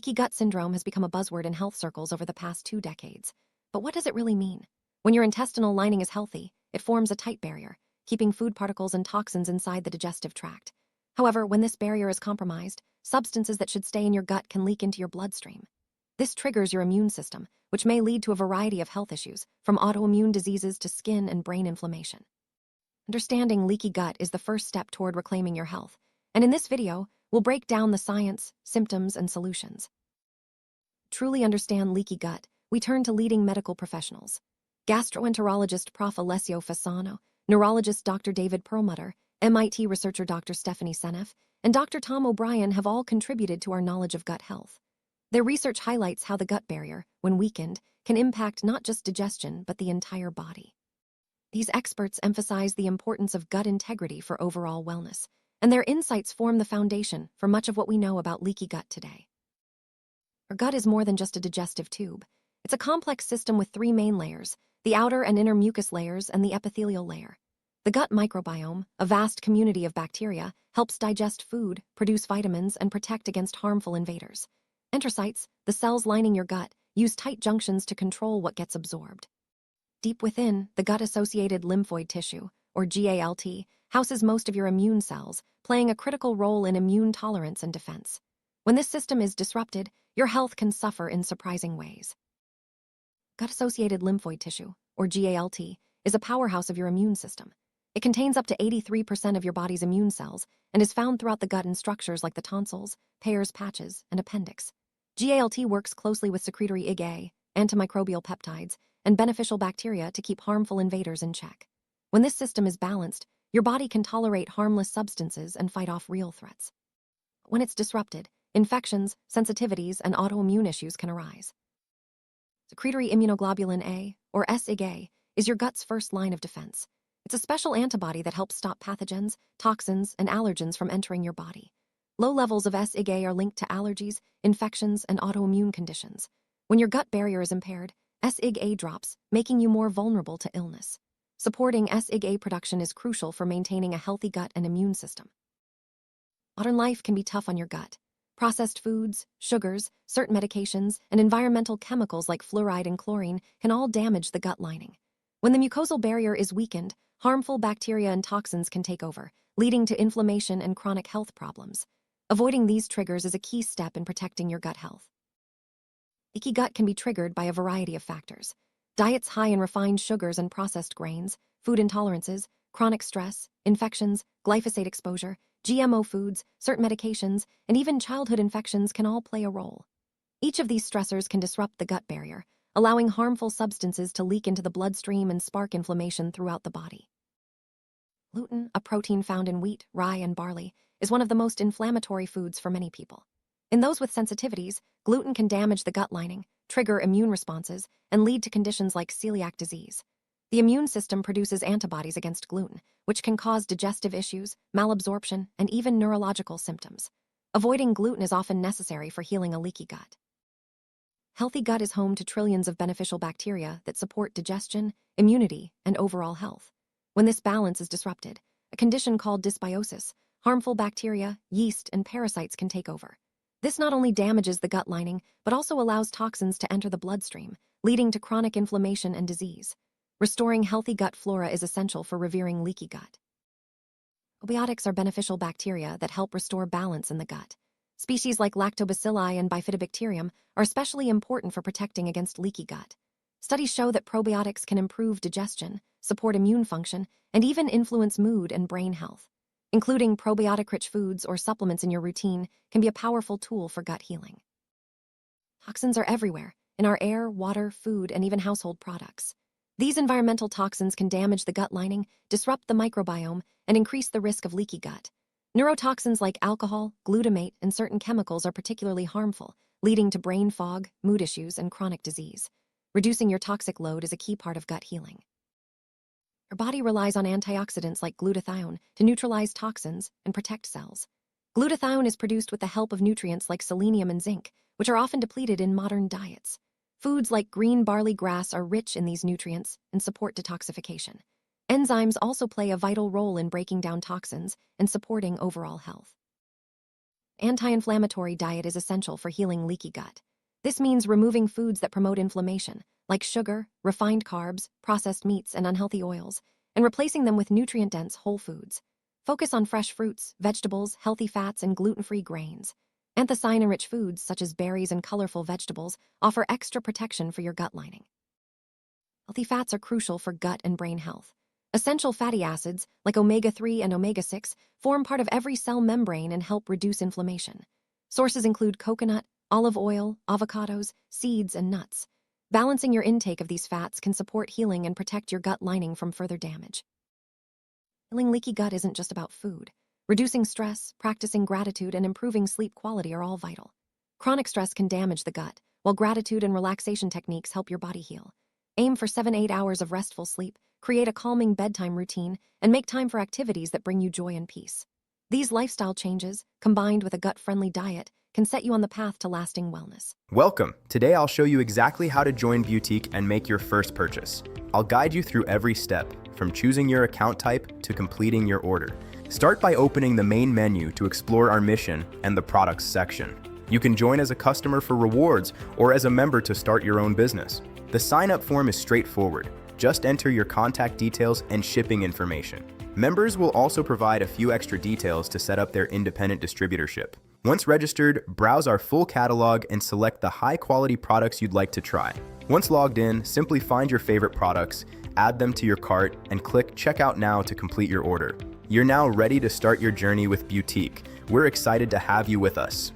Leaky gut syndrome has become a buzzword in health circles over the past 2 decades. But what does it really mean? When your intestinal lining is healthy, it forms a tight barrier, keeping food particles and toxins inside the digestive tract. However, when this barrier is compromised, substances that should stay in your gut can leak into your bloodstream. This triggers your immune system, which may lead to a variety of health issues, from autoimmune diseases to skin and brain inflammation. Understanding leaky gut is the first step toward reclaiming your health, and in this video, we'll break down the science, symptoms, and solutions. To truly understand leaky gut, we turn to leading medical professionals. Gastroenterologist Prof. Alessio Fasano, neurologist Dr. David Perlmutter, MIT researcher Dr. Stephanie Seneff, and Dr. Tom O'Brien have all contributed to our knowledge of gut health. Their research highlights how the gut barrier, when weakened, can impact not just digestion but the entire body. These experts emphasize the importance of gut integrity for overall wellness, and their insights form the foundation for much of what we know about leaky gut today. Our gut is more than just a digestive tube. It's a complex system with 3 main layers: the outer and inner mucus layers and the epithelial layer. The gut microbiome, a vast community of bacteria, helps digest food, produce vitamins, and protect against harmful invaders. Enterocytes, the cells lining your gut, use tight junctions to control what gets absorbed. Deep within, the gut-associated lymphoid tissue, or GALT, houses most of your immune cells, playing a critical role in immune tolerance and defense. When this system is disrupted, your health can suffer in surprising ways. Gut-associated lymphoid tissue, or GALT, is a powerhouse of your immune system. It contains up to 83% of your body's immune cells and is found throughout the gut in structures like the tonsils, Peyer's patches, and appendix. GALT works closely with secretory sIgA, antimicrobial peptides, and beneficial bacteria to keep harmful invaders in check. When this system is balanced, your body can tolerate harmless substances and fight off real threats. When it's disrupted, infections, sensitivities, and autoimmune issues can arise. Secretory immunoglobulin A, or sIgA, is your gut's first line of defense. It's a special antibody that helps stop pathogens, toxins, and allergens from entering your body. Low levels of sIgA are linked to allergies, infections, and autoimmune conditions. When your gut barrier is impaired, sIgA drops, making you more vulnerable to illness. Supporting sIgA production is crucial for maintaining a healthy gut and immune system. Modern life can be tough on your gut. Processed foods, sugars, certain medications, and environmental chemicals like fluoride and chlorine can all damage the gut lining. When the mucosal barrier is weakened, harmful bacteria and toxins can take over, leading to inflammation and chronic health problems. Avoiding these triggers is a key step in protecting your gut health. Leaky gut can be triggered by a variety of factors. Diets high in refined sugars and processed grains, food intolerances, chronic stress, infections, glyphosate exposure, GMO foods, certain medications, and even childhood infections can all play a role. Each of these stressors can disrupt the gut barrier, allowing harmful substances to leak into the bloodstream and spark inflammation throughout the body. Gluten, a protein found in wheat, rye, and barley, is one of the most inflammatory foods for many people. In those with sensitivities, gluten can damage the gut lining, trigger immune responses, and lead to conditions like celiac disease. The immune system produces antibodies against gluten, which can cause digestive issues, malabsorption, and even neurological symptoms. Avoiding gluten is often necessary for healing a leaky gut. Healthy gut is home to trillions of beneficial bacteria that support digestion, immunity, and overall health. When this balance is disrupted, a condition called dysbiosis, harmful bacteria, yeast, and parasites can take over. This not only damages the gut lining, but also allows toxins to enter the bloodstream, leading to chronic inflammation and disease. Restoring healthy gut flora is essential for revering leaky gut. Probiotics are beneficial bacteria that help restore balance in the gut. Species like lactobacilli and bifidobacterium are especially important for protecting against leaky gut. Studies show that probiotics can improve digestion, support immune function, and even influence mood and brain health. Including probiotic-rich foods or supplements in your routine can be a powerful tool for gut healing. Toxins are everywhere, in our air, water, food, and even household products. These environmental toxins can damage the gut lining, disrupt the microbiome, and increase the risk of leaky gut. Neurotoxins like alcohol, glutamate, and certain chemicals are particularly harmful, leading to brain fog, mood issues, and chronic disease. Reducing your toxic load is a key part of gut healing. Our body relies on antioxidants like glutathione to neutralize toxins and protect cells. Glutathione is produced with the help of nutrients like selenium and zinc, which are often depleted in modern diets. Foods like green barley grass are rich in these nutrients and support detoxification. Enzymes also play a vital role in breaking down toxins and supporting overall health. Anti-inflammatory diet is essential for healing leaky gut. This means removing foods that promote inflammation, like sugar, refined carbs, processed meats, and unhealthy oils, and replacing them with nutrient-dense whole foods. Focus on fresh fruits, vegetables, healthy fats, and gluten-free grains. Anthocyanin-rich foods, such as berries and colorful vegetables, offer extra protection for your gut lining. Healthy fats are crucial for gut and brain health. Essential fatty acids, like omega-3 and omega-6, form part of every cell membrane and help reduce inflammation. Sources include coconut, olive oil, avocados, seeds, and nuts. Balancing your intake of these fats can support healing and protect your gut lining from further damage. Healing leaky gut isn't just about food. Reducing stress, practicing gratitude, and improving sleep quality are all vital. Chronic stress can damage the gut, while gratitude and relaxation techniques help your body heal. Aim for 7-8 hours of restful sleep, create a calming bedtime routine, and make time for activities that bring you joy and peace. These lifestyle changes, combined with a gut-friendly diet, can set you on the path to lasting wellness. Welcome. Today I'll show you exactly how to join Beautique and make your first purchase. I'll guide you through every step, from choosing your account type to completing your order. Start by opening the main menu to explore our mission and the products section. You can join as a customer for rewards or as a member to start your own business. The sign-up form is straightforward. Just enter your contact details and shipping information. Members will also provide a few extra details to set up their independent distributorship. Once registered, browse our full catalog and select the high-quality products you'd like to try. Once logged in, simply find your favorite products, add them to your cart, and click Checkout Now to complete your order. You're now ready to start your journey with Beautique. We're excited to have you with us.